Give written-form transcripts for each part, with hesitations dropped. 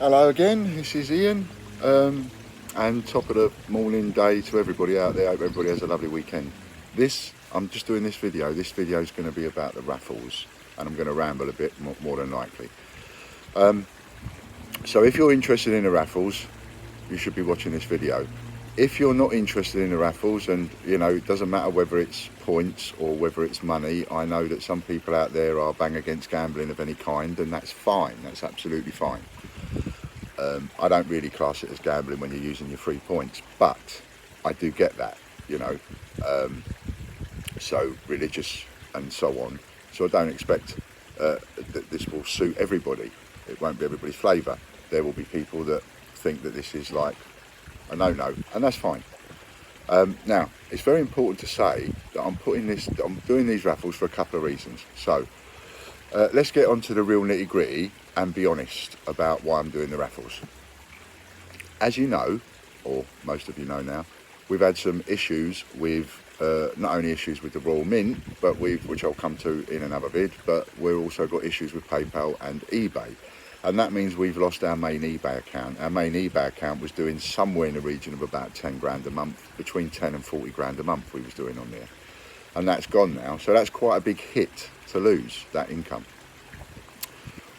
Hello again, this is Ian, and top of the morning day to everybody out there. Hope everybody has a lovely weekend. I'm just doing this video. This video is going to be about the raffles, and I'm going to ramble a bit more than likely. So if you're interested in the raffles, you should be watching this video. If you're not interested in the raffles, and you know, it doesn't matter whether it's points or whether it's money, I know that some people out there are bang against gambling of any kind, and that's fine, that's absolutely fine. I don't really class it as gambling when you're using your free points, but I do get that, you know, so religious and so on. So I don't expect that this will suit everybody. It won't be everybody's flavour. There will be people that think that this is like a no-no, and that's fine. Now, it's very important to say that I'm doing these raffles for a couple of reasons. So let's get on to the real nitty-gritty and be honest about why I'm doing the raffles. As you know, or most of you know now, we've had some issues with, not only issues with the Royal Mint, but which I'll come to in another vid, but we've also got issues with PayPal and eBay. And that means we've lost our main eBay account. Our main eBay account was doing somewhere in the region of about 10 grand a month, between 10 and 40 grand a month we was doing on there. And that's gone now, so that's quite a big hit to lose that income.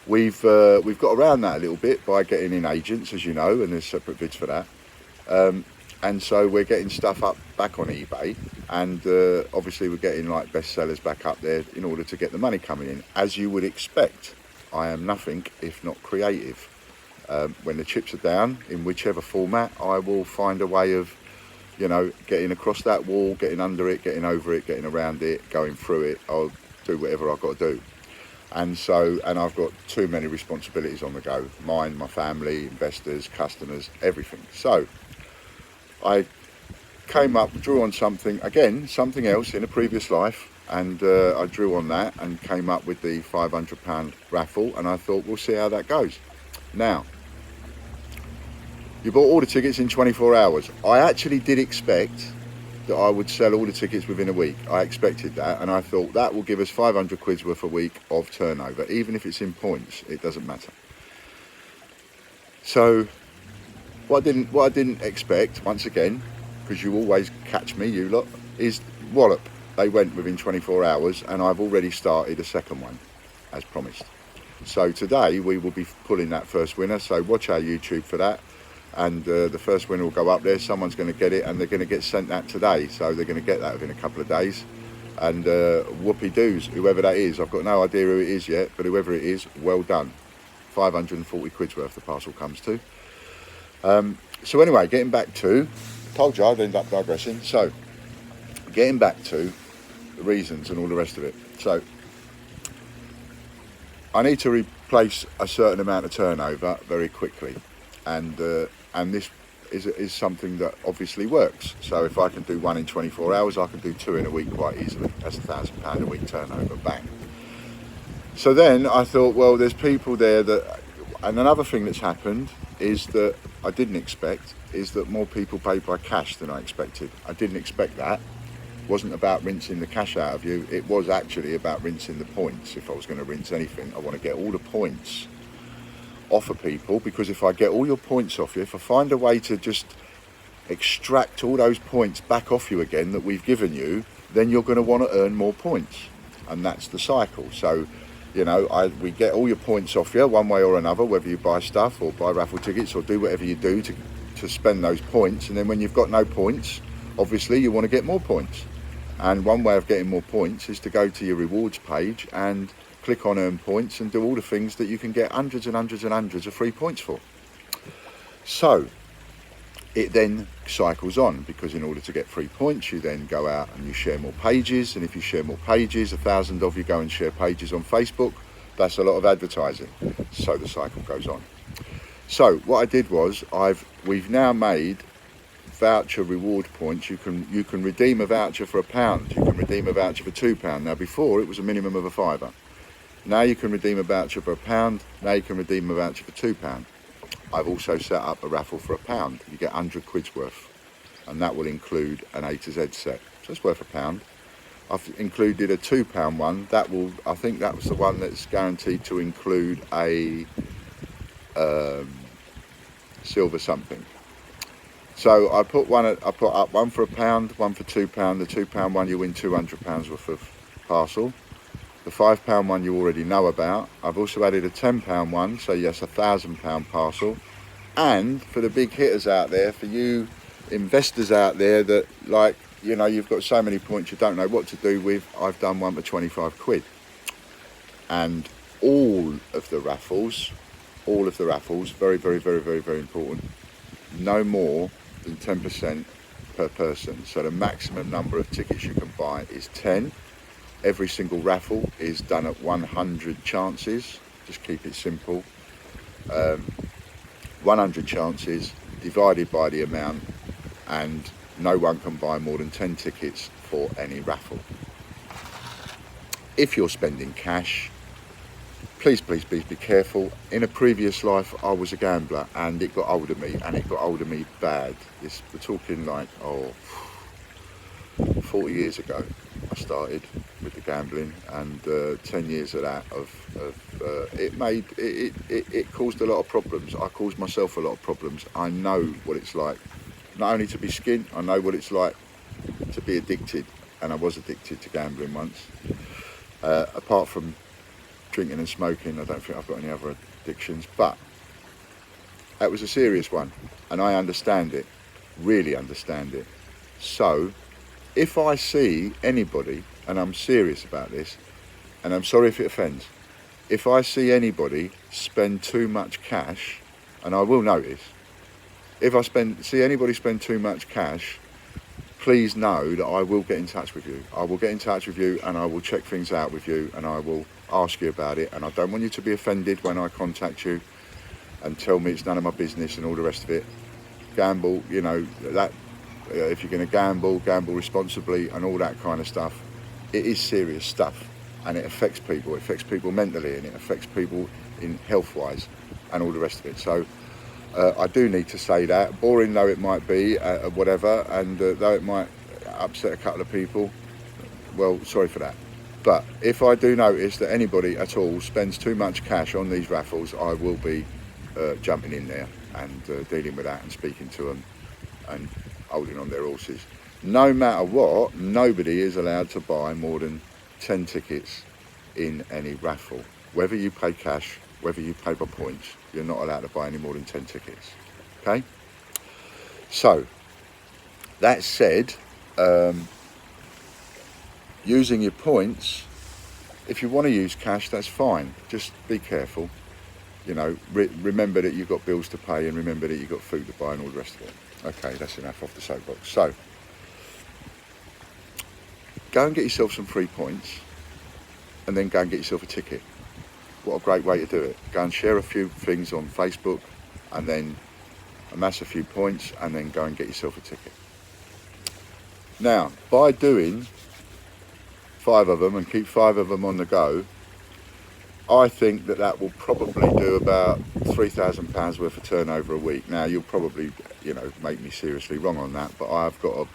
We've got around that a little bit by getting in agents, as you know, and there's separate vids for that. And so we're getting stuff up back on eBay, and obviously we're getting like bestsellers back up there in order to get the money coming in. As you would expect, I am nothing if not creative. When the chips are down, in whichever format, I will find a way of, you know, getting across that wall, getting under it, getting over it, getting around it, going through it. I'll do whatever I've got to do. And I've got too many responsibilities on the go. Mine, my family, investors, customers, everything. So I drew on something else in a previous life, and I drew on that and came up with the £500 raffle, and I thought, we'll see how that goes. Now, you bought all the tickets in 24 hours. I actually did expect that I would sell all the tickets within a week. I expected that, and I thought that will give us 500 quid's worth a week of turnover. Even if it's in points, it doesn't matter. So what I didn't expect, once again, because you always catch me, you lot, is wallop. They went within 24 hours, and I've already started a second one, as promised. So today we will be pulling that first winner, so watch our YouTube for that. And the first winner will go up there. Someone's going to get it, and they're going to get sent that today. So they're going to get that within a couple of days. And whoopie doos, whoever that is. I've got no idea who it is yet, but whoever it is, well done. 540 quid's worth the parcel comes to. So anyway, getting back to, told you I'd end up digressing. So getting back to the reasons and all the rest of it. So I need to replace a certain amount of turnover very quickly. And this is something that obviously works. So if I can do one in 24 hours, I can do two in a week quite easily. That's £1,000 a week turnover, bang. So then I thought, well, there's people there that, and another thing that's happened is that I didn't expect, is that more people paid by cash than I expected. I didn't expect that. It wasn't about rinsing the cash out of you. It was actually about rinsing the points. If I was going to rinse anything, I want to get all the points off of people, because if I get all your points off you, if I find a way to just extract all those points back off you again that we've given you, then you're going to want to earn more points, and that's the cycle. So, you know, we get all your points off you one way or another, whether you buy stuff or buy raffle tickets or do whatever you do to spend those points, and then when you've got no points, obviously you want to get more points. And one way of getting more points is to go to your rewards page and click on earn points and do all the things that you can get hundreds and hundreds and hundreds of free points for. So it then cycles on, because in order to get free points, you then go out and you share more pages, and if you share more pages, 1,000 of you go and share pages on Facebook. That's a lot of advertising. So the cycle goes on. So what I did was we've now made voucher reward points. You can redeem a voucher for £1. You can redeem a voucher for £2. Now before it was a minimum of a £5. Now you can redeem a voucher for £1. Now you can redeem a voucher for £2. I've also set up a raffle for £1. You get 100 quid's worth, and that will include an A to Z set. So it's worth £1. I've included a £2 one. I think that was the one that's guaranteed to include a silver something. So I put up one for £1, one for £2. The £2 one you win £200 worth of parcel. The £5 one you already know about. I've also added a £10 one, so yes, a £1,000 parcel. And for the big hitters out there, for you investors out there that, like, you know, you've got so many points you don't know what to do with, I've done one for 25 quid. And all of the raffles, very, very, very, very, very important, no more than 10% per person. So the maximum number of tickets you can buy is 10. Every single raffle is done at 100 chances. Just keep it simple. 100 chances divided by the amount, and no one can buy more than 10 tickets for any raffle. If you're spending cash, please be careful. In a previous life, I was a gambler, and it got hold of me, and it got hold of me bad. We're talking like, 40 years ago, I started with the gambling, and 10 years of that, it caused a lot of problems. I caused myself a lot of problems. I know what it's like, not only to be skint, I know what it's like to be addicted, and I was addicted to gambling once. Apart from drinking and smoking, I don't think I've got any other addictions, but that was a serious one, and I understand it, really understand it. So if I see anybody, and I'm serious about this, and I'm sorry if it offends, if I see anybody spend too much cash, and I will notice, if I see anybody spend too much cash, please know that I will get in touch with you. I will get in touch with you, and I will check things out with you, and I will ask you about it. And I don't want you to be offended when I contact you and tell me it's none of my business and all the rest of it. Gamble, you know, that if you're going to gamble responsibly and all that kind of stuff. It is serious stuff, and it affects people. It affects people mentally, and it affects people in health-wise and all the rest of it. So I do need to say that, boring though it might be, whatever, and though it might upset a couple of people, well, sorry for that. But if I do notice that anybody at all spends too much cash on these raffles, I will be jumping in there and dealing with that and speaking to them and holding on their horses. No matter what, nobody is allowed to buy more than 10 tickets in any raffle. Whether you pay cash, whether you pay by points, you're not allowed to buy any more than 10 tickets. Okay? So, that said, using your points, if you want to use cash, that's fine. Just be careful. You know, remember that you've got bills to pay, and remember that you've got food to buy and all the rest of it. Okay, that's enough off the soapbox. So, go and get yourself some free points, and then go and get yourself a ticket. What a great way to do it. Go and share a few things on Facebook, and then amass a few points, and then go and get yourself a ticket. Now, by doing 5 of them and keep 5 of them on the go, I think that will probably do about £3,000 worth of turnover a week. Now, you'll probably, you know, make me seriously wrong on that, but I've got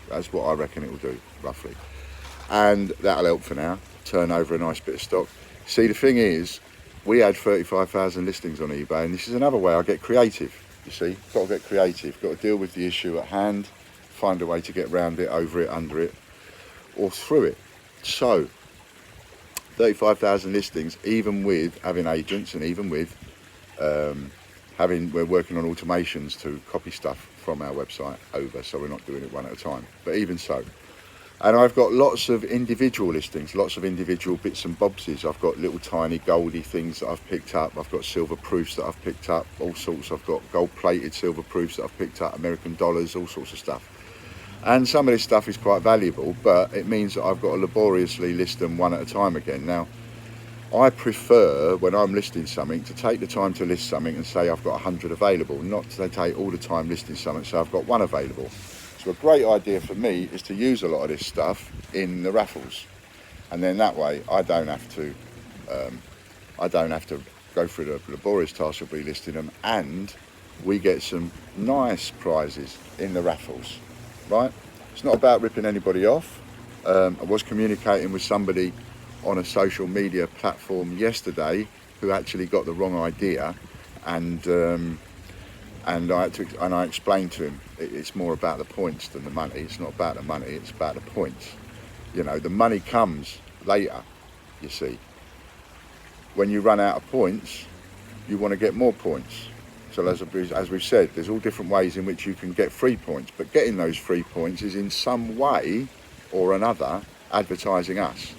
that's what I reckon it will do, roughly. And that'll help for now, turn over a nice bit of stock. See, the thing is, we had 35,000 listings on eBay, and this is another way I get creative, you see. Got to get creative, got to deal with the issue at hand, find a way to get around it, over it, under it, or through it. So, 35,000 listings, even with having agents, and even with we're working on automations to copy stuff from our website over, so we're not doing it one at a time, but even so. And I've got lots of individual listings, lots of individual bits and bobses. I've got little tiny goldy things that I've picked up. I've got silver proofs that I've picked up, all sorts. I've got gold plated silver proofs that I've picked up, American dollars, all sorts of stuff. And some of this stuff is quite valuable, but it means that I've got to laboriously list them one at a time again. Now, I prefer, when I'm listing something, to take the time to list something and say I've got 100 available, not to take all the time listing something, so I've got 1 available. So a great idea for me is to use a lot of this stuff in the raffles, and then that way I don't have to go through the laborious task of relisting them, and we get some nice prizes in the raffles, right? It's not about ripping anybody off. I was communicating with somebody on a social media platform yesterday who actually got the wrong idea, and And I explained to him it's more about the points than the money. It's not about the money, it's about the points. You know, the money comes later, you see. When you run out of points, you want to get more points. So as we've said, there's all different ways in which you can get free points, but getting those free points is in some way or another advertising us.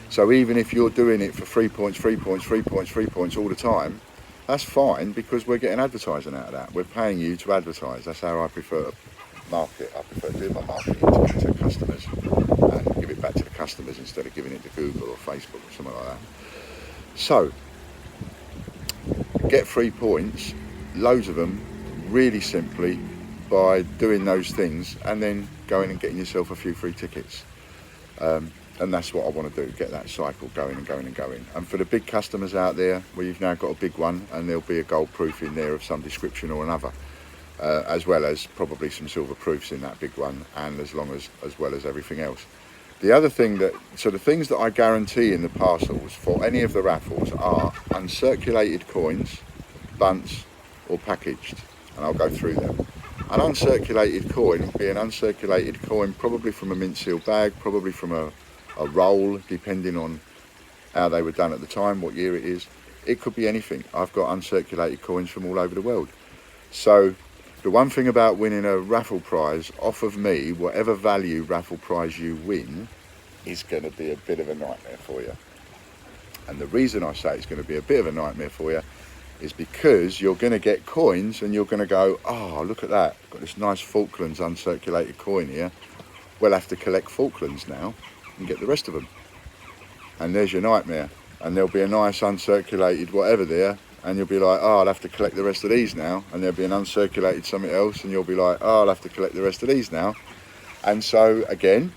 So even if you're doing it for 3 points, 3 points, 3 points, 3 points all the time, that's fine, because we're getting advertising out of that. We're paying you to advertise. That's how I prefer to market. I prefer doing my marketing to customers and give it back to the customers instead of giving it to Google or Facebook or something like that. So, get free points, loads of them, really simply by doing those things and then going and getting yourself a few free tickets. And that's what I want to do, get that cycle going and going and going. And for the big customers out there, where you've now got a big one and there'll be a gold proof in there of some description or another, as well as probably some silver proofs in that big one, and as well as everything else. The other thing the things that I guarantee in the parcels for any of the raffles are uncirculated coins, bunts or packaged, and I'll go through them. An uncirculated coin would be an uncirculated coin probably from a mint seal bag, probably from a roll, depending on how they were done at the time, what year it is. It could be anything. I've got uncirculated coins from all over the world. So the one thing about winning a raffle prize off of me, whatever value raffle prize you win, is going to be a bit of a nightmare for you. And the reason I say it's going to be a bit of a nightmare for you is because you're going to get coins and you're going to go, oh, look at that, I've got this nice Falklands uncirculated coin here. We'll have to collect Falklands now and get the rest of them. And there's your nightmare. And there'll be a nice uncirculated whatever there, and you'll be like, oh, I'll have to collect the rest of these now. And there'll be an uncirculated something else, and you'll be like, oh, I'll have to collect the rest of these now. And so again,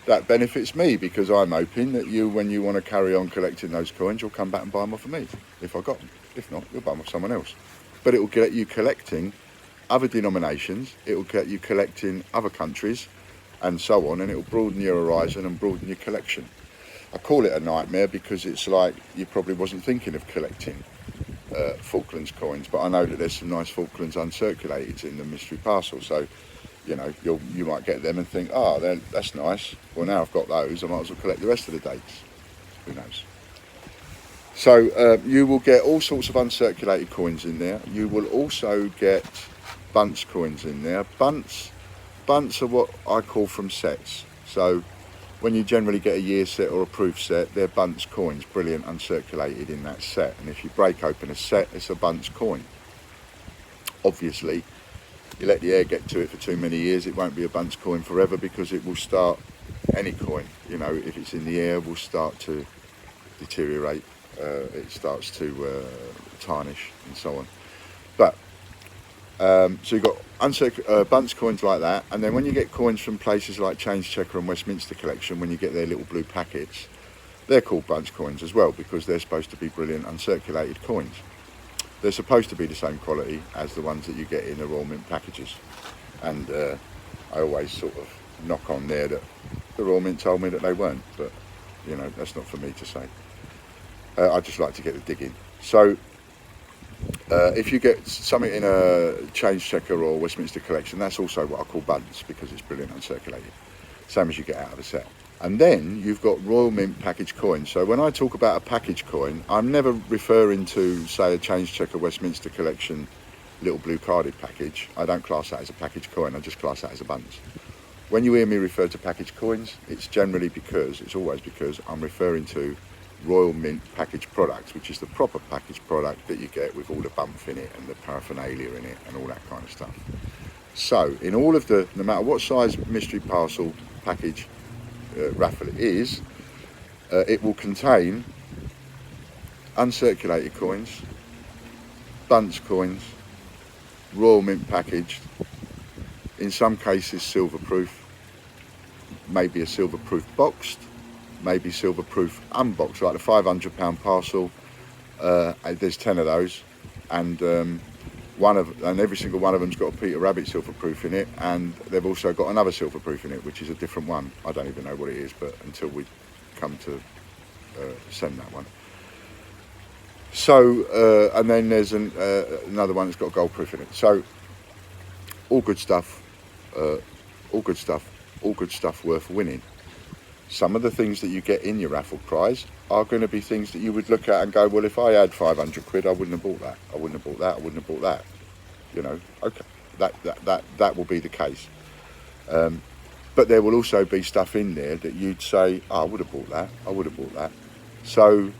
that benefits me, because I'm hoping that you, when you want to carry on collecting those coins, you'll come back and buy them off of me if I got them. If not, you'll buy them off someone else. But it will get you collecting other denominations, it will get you collecting other countries and so on, and it will broaden your horizon and broaden your collection. I call it a nightmare because it's like you probably wasn't thinking of collecting Falklands coins, but I know that there's some nice Falklands uncirculated in the mystery parcel, so you know, you might get them and think, oh, that's nice, well now I've got those, I might as well collect the rest of the dates. Who knows? So you will get all sorts of uncirculated coins in there. You will also get bunts coins in there. Bunts are what I call from sets. So when you generally get a year set or a proof set, they're bunts coins, brilliant uncirculated in that set. And if you break open a set, it's a bunts coin. Obviously, you let the air get to it for too many years, it won't be a bunts coin forever, because it will start, any coin, you know, if it's in the air, will start to deteriorate. It starts to tarnish and so on. But so you've got bunts coins like that, and then when you get coins from places like Change Checker and Westminster Collection, when you get their little blue packets, they're called bunts coins as well, because they're supposed to be brilliant uncirculated coins. They're supposed to be the same quality as the ones that you get in the Royal Mint packages, and I always sort of knock on there that the Royal Mint told me that they weren't, but you know, that's not for me to say. I just like to get the digging. So if you get something in a Change Checker or Westminster Collection, that's also what I call bunts, because it's brilliant uncirculated, same as you get out of a set. And then you've got Royal Mint package coins. So when I talk about a package coin, I'm never referring to, say, a Change Checker Westminster Collection little blue carded package. I don't class that as a package coin, I just class that as a bunts. When you hear me refer to package coins, it's always because I'm referring to Royal Mint package products, which is the proper package product that you get with all the bump in it and the paraphernalia in it and all that kind of stuff. So in all of the, no matter what size mystery parcel package raffle it is, it will contain uncirculated coins, bunts coins, Royal Mint packaged, in some cases silver proof, maybe a silver proof boxed, maybe silver proof unboxed, like the £500 parcel. There's 10 of those, and every single one of them's got a Peter Rabbit silver proof in it, and they've also got another silver proof in it, which is a different one. I don't even know what it is, but until we come to send that one. So and then there's another one that's got gold proof in it. So all good stuff, all good stuff, all good stuff worth winning. Some of the things that you get in your raffle prize are going to be things that you would look at and go, well, if I had 500 quid, I wouldn't have bought that. I wouldn't have bought that. I wouldn't have bought that. You know, okay, that will be the case. But there will also be stuff in there that you'd say, oh, I would have bought that. I would have bought that. So,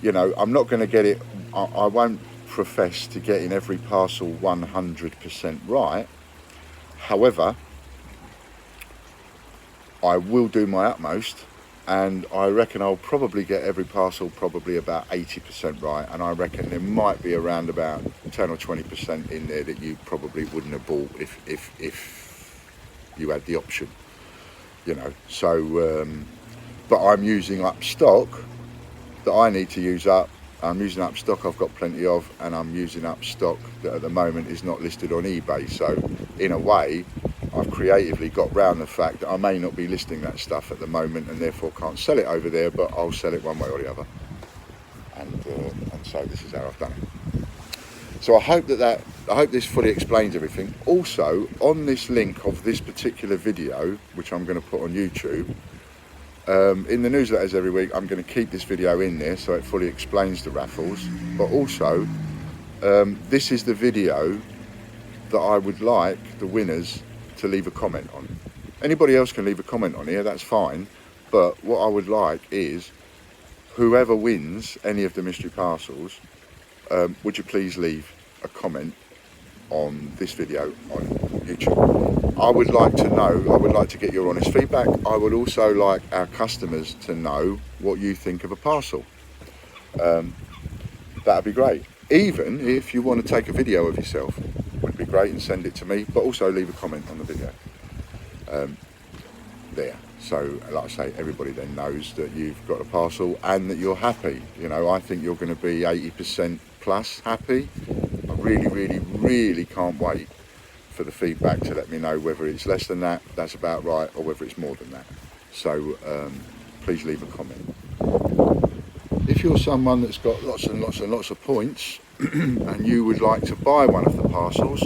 you know, I'm not going to get it. I won't profess to getting every parcel 100% right. However, I will do my utmost, and I reckon I'll probably get every parcel probably about 80% right, and I reckon there might be around about 10 or 20% in there that you probably wouldn't have bought if you had the option, you know. So but I'm using up stock that I need to use up. I'm using up stock I've got plenty of, and I'm using up stock that at the moment is not listed on eBay. So in a way, I've creatively got round the fact that I may not be listing that stuff at the moment, and therefore can't sell it over there, but I'll sell it one way or the other. And so this is how I've done it. So I hope I hope this fully explains everything. Also, on this link of this particular video, which I'm going to put on YouTube, in the newsletters every week, I'm going to keep this video in there so it fully explains the raffles. But also, this is the video that I would like the winners to leave a comment on. Anybody else can leave a comment on here, that's fine. But what I would like is, whoever wins any of the mystery parcels, would you please leave a comment on this video on YouTube. I would like to know, I would like to get your honest feedback. I would also like our customers to know what you think of a parcel. That'd be great. Even if you want to take a video of yourself, would be great, and send it to me, but also leave a comment on the video there. So like I say, everybody then knows that you've got a parcel and that you're happy. You know, I think you're going to be 80% plus happy. I really, really, really can't wait for the feedback to let me know whether it's less than that, that's about right, or whether it's more than that. So please leave a comment. If you're someone that's got lots and lots and lots of points and you would like to buy one of the parcels,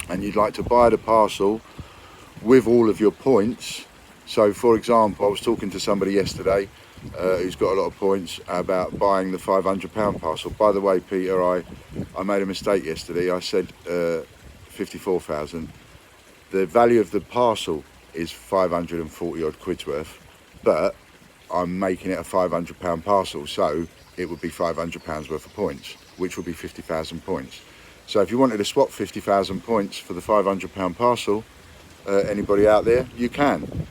and you'd like to buy the parcel with all of your points. So for example, I was talking to somebody yesterday who's got a lot of points about buying the £500 parcel. By the way, Peter, I made a mistake yesterday. I said 54,000. The value of the parcel is 540 odd quid's worth, but I'm making it a £500 parcel, so it would be £500 worth of points, which would be 50,000 points. So if you wanted to swap 50,000 points for the £500 parcel, anybody out there, you can.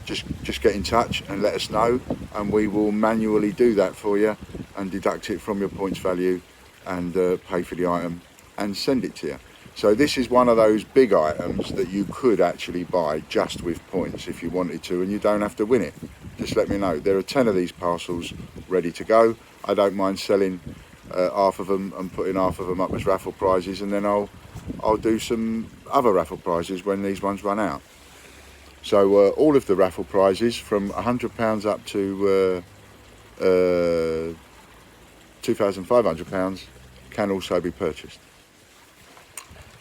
Just get in touch and let us know, and we will manually do that for you and deduct it from your points value and pay for the item and send it to you. So this is one of those big items that you could actually buy just with points if you wanted to, and you don't have to win it. Just let me know. There are 10 of these parcels ready to go. I don't mind selling half of them and putting half of them up as raffle prizes, and then I'll do some other raffle prizes when these ones run out. So all of the raffle prizes from £100 up to £2,500 can also be purchased.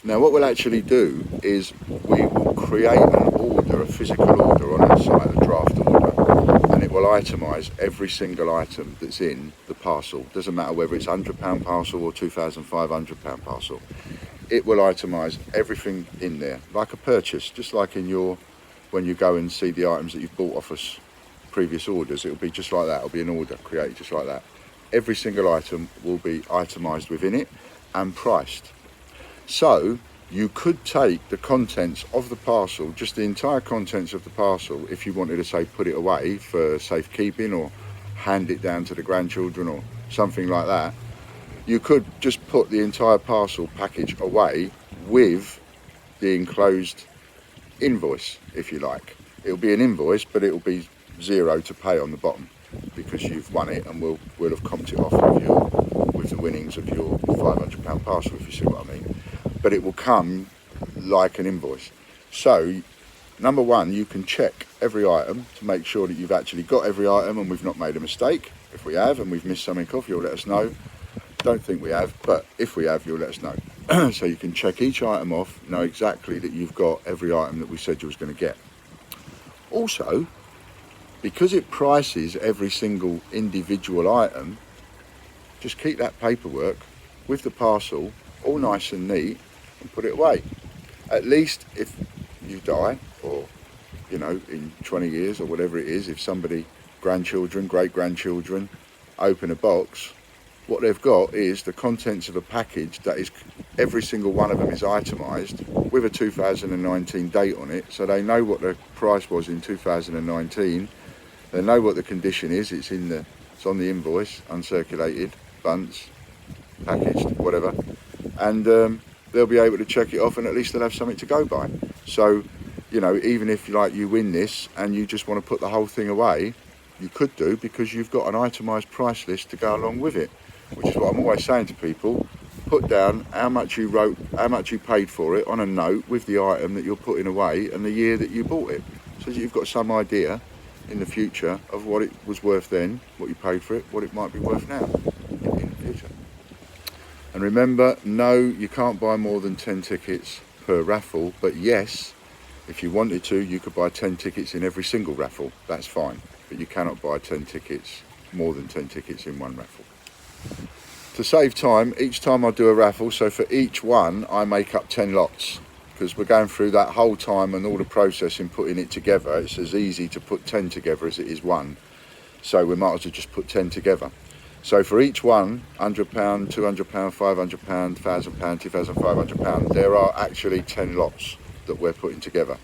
Now what we'll actually do is we will create an order, a physical order on our site, a draft order, and it will itemise every single item that's in the parcel. Doesn't matter whether it's £100 parcel or £2,500 parcel. It will itemise everything in there, like a purchase, just like in your, when you go and see the items that you've bought off us, previous orders, it'll be just like that. It'll be an order created just like that. Every single item will be itemised within it and priced. So you could take the contents of the parcel, just the entire contents of the parcel, if you wanted to say put it away for safekeeping or hand it down to the grandchildren or something like that. You could just put the entire parcel package away with the enclosed invoice, if you like. It'll be an invoice, but it'll be zero to pay on the bottom because you've won it, and we'll have comped it off with the winnings of your £500 parcel, if you see what I mean. But it will come like an invoice. So number one, you can check every item to make sure that you've actually got every item and we've not made a mistake. If we have and we've missed something off, you'll let us know. Don't think we have, but if we have, you'll let us know. So you can check each item off, know exactly that you've got every item that we said you was going to get. Also, because it prices every single individual item, just keep that paperwork with the parcel all nice and neat and put it away. At least if you die, or in 20 years or whatever it is, if somebody, grandchildren, great-grandchildren, open a box, what they've got is the contents of a package that is, every single one of them is itemised with a 2019 date on it, so they know what the price was in 2019, they know what the condition is, it's on the invoice, uncirculated, bunts, packaged, whatever, and they'll be able to check it off, and at least they'll have something to go by. So, even if you win this and you just want to put the whole thing away, you could do, because you've got an itemised price list to go along with it, which is what I'm always saying to people. Put down how much you paid for it on a note with the item that you're putting away and the year that you bought it, so that you've got some idea in the future of what it was worth then, what you paid for it, what it might be worth now in the future. And remember, no, you can't buy more than 10 tickets per raffle, but yes, if you wanted to, you could buy 10 tickets in every single raffle, that's fine, but you cannot buy more than 10 tickets in one raffle. To save time, each time I do a raffle, so for each one I make up 10 lots, because we're going through that whole time and all the process in putting it together. It's as easy to put 10 together as it is one, so we might as well just put 10 together. So for each one, £100, £200, £500, £1,000, £2,500, there are actually 10 lots that we're putting together,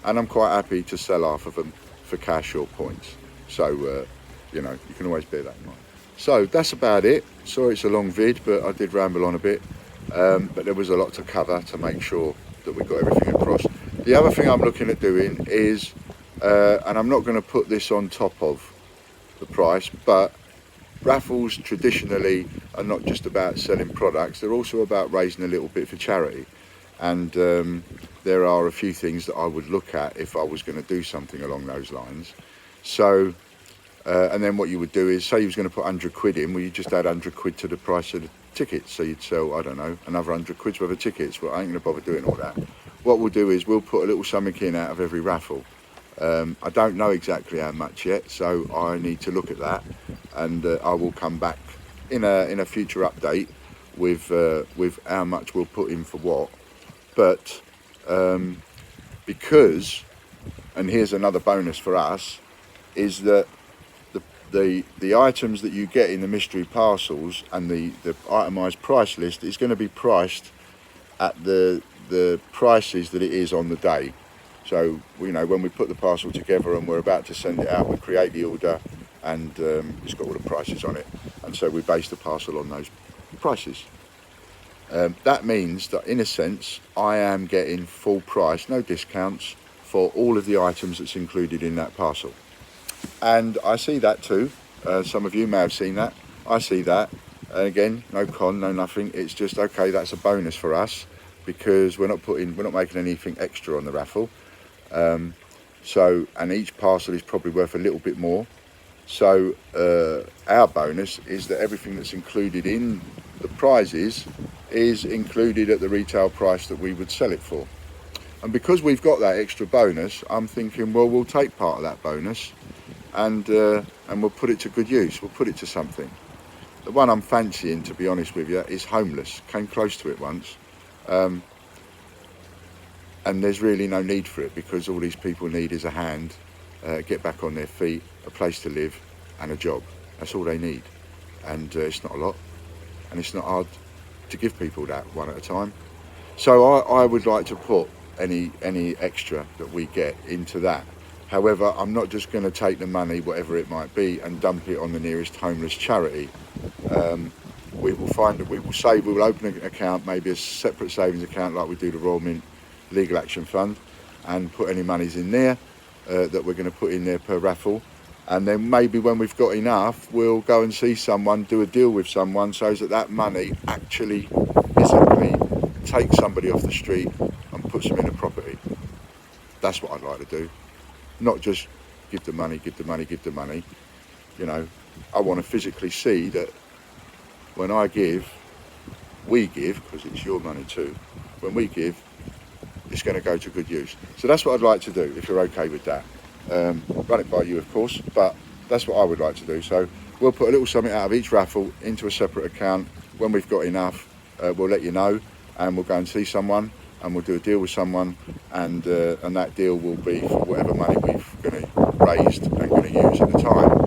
and I'm quite happy to sell half of them for cash or points, so you can always bear that in mind. So that's about it. Sorry it's a long vid, but I did ramble on a bit, but there was a lot to cover to make sure that we got everything across. The other thing I'm looking at doing is, and I'm not going to put this on top of the price, but raffles traditionally are not just about selling products, they're also about raising a little bit for charity, and there are a few things that I would look at if I was going to do something along those lines. So and then what you would do is, say you was going to put 100 quid in, well, you just add 100 quid to the price of the tickets, so you'd sell, I don't know, another 100 quid's worth of tickets. Well, I ain't going to bother doing all that. What we'll do is we'll put a little something in out of every raffle. I don't know exactly how much yet, so I need to look at that, and I will come back in a future update with how much we'll put in for what. But because, and here's another bonus for us, is that the items that you get in the mystery parcels and the itemised price list is going to be priced at the prices that it is on the day. So when we put the parcel together and we're about to send it out, we create the order, and it's got all the prices on it, and so we base the parcel on those prices. That means that in a sense I am getting full price, no discounts, for all of the items that's included in that parcel. And I see that too. Some of you may have seen that. I see that. And again, no con, no nothing. It's just, okay, that's a bonus for us, because we're not making anything extra on the raffle. And each parcel is probably worth a little bit more. So our bonus is that everything that's included in the prizes is included at the retail price that we would sell it for. And because we've got that extra bonus, I'm thinking, well, we'll take part of that bonus and we'll put it to good use. We'll put it to something. The one I'm fancying, to be honest with you, is homeless. Came close to it once. And there's really no need for it, because all these people need is a hand, get back on their feet, a place to live, and a job. That's all they need. And it's not a lot, and it's not hard to give people that one at a time. So I would like to put any extra that we get into that. However, I'm not just going to take the money, whatever it might be, and dump it on the nearest homeless charity. We will open an account, maybe a separate savings account like we do the Royal Mint Legal Action Fund, and put any monies in there that we're going to put in there per raffle. And then maybe when we've got enough, we'll go and see someone, do a deal with someone, so that money actually physically takes somebody off the street and puts them in a property. That's what I'd like to do. Not just give the money. I want to physically see that when I give, we give, because it's your money too, when we give, it's going to go to good use. So that's what I'd like to do, if you're okay with that. Run it by you, of course, but that's what I would like to do. So we'll put a little something out of each raffle into a separate account. When we've got enough, we'll let you know, and we'll go and see someone, and we'll do a deal with someone, and that deal will be for whatever money we've raised and going to use at the time.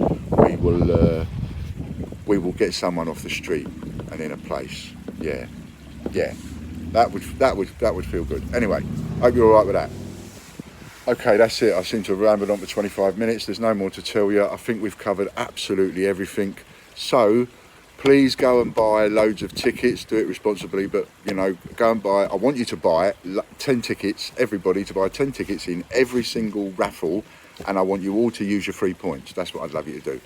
We will get someone off the street and in a place. Yeah, that would feel good. Anyway, hope you're all right with that. Okay, that's it. I seem to have rambled on for 25 minutes. There's no more to tell you. I think we've covered absolutely everything. So please go and buy loads of tickets. Do it responsibly, but go and buy. I want you to buy 10 tickets. Everybody to buy 10 tickets in every single raffle, and I want you all to use your free points. That's what I'd love you to do.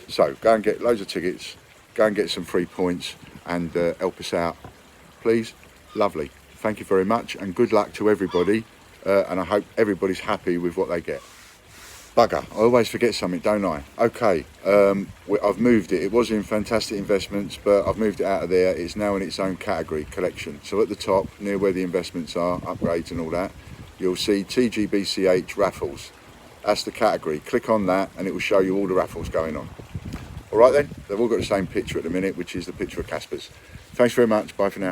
So go and get loads of tickets. Go and get some free points and help us out, please. Lovely. Thank you very much, and good luck to everybody. And I hope everybody's happy with what they get. Bugger, I always forget something, don't I? Okay, I've moved it. It was in Fantastic Investments, but I've moved it out of there. It's now in its own category, collection. So at the top, near where the investments are, upgrades and all that, you'll see TGBCH raffles. That's the category. Click on that and it will show you all the raffles going on. All right then, they've all got the same picture at the minute, which is the picture of Casper's. Thanks very much. Bye for now.